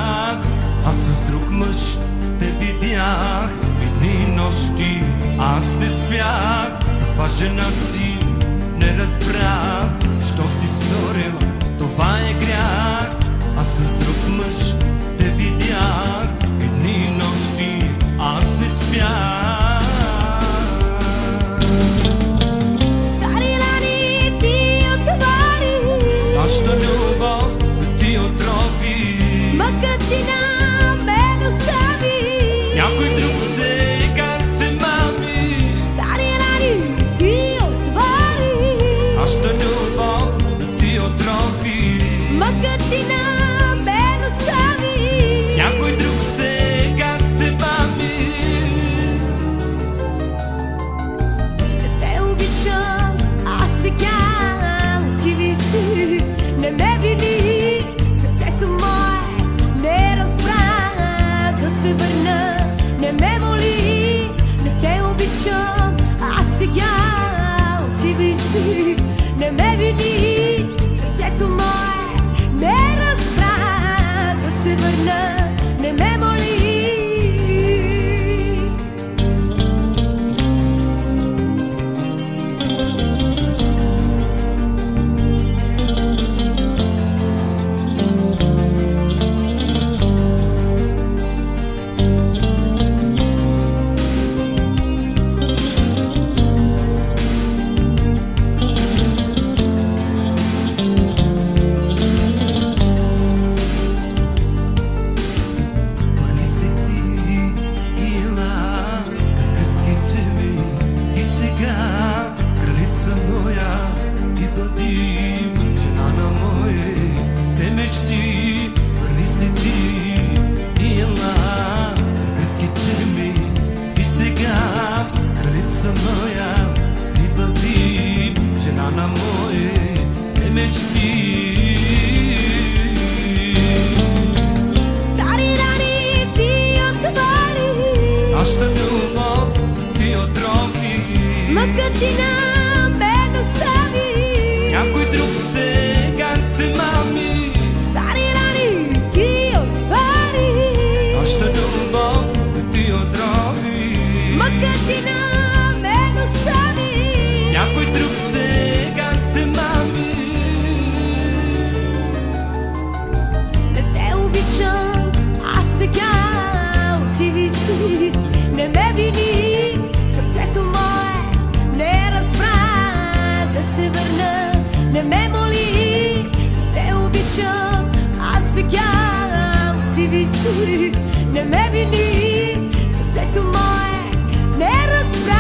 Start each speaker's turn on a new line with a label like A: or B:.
A: спрях, а с друг мъж те видях. Едни нощи аз не спях, каква жена си не разбрах. Що си сторил, това е грях, а с друг мъж те видях. Едни нощи аз не спях.
B: Стари рани ти отвори,
A: Нашата любов ти отрови,
B: мъкатина мен остави.
A: някой друг сега те мами.
B: Стари рани ти отвори,
A: Нашата любов ти отрови,
B: мъкатина мен остави.
A: някой друг сега те мами.
B: Не те обичам, аз сега отиви си. Не ме вини, сърцето мое не разбра да се върна. Не ме моли, не те обичам, аз сега отиви си. Не ме вини, сърцето мое не разбра да се върна. Не ме моли.
A: Върни се ти и ела кръцките ми и сега, кралица моя, ти бъди жена на моите мечти. Върни се ти и ела кръцките ми и сега, кралица моя, ти бъди жена на моите мечти.
B: Стари рани ти отвори,
A: Нашата любов ти отрови,
B: мъкатина мен остави.
A: някой друг сега те мами.
B: Стари рани ти отвори,
A: Нашата любов ти отрови,
B: мъкатина мен остави.
A: някой друг сега те мами.
B: Не те обичам, аз сега отиви си. Не ме вини, сърцето мое не разбра да се върна. Не ме моли, не те обичам, аз сега отиви си. Не ме вини, сърцето мое не разбра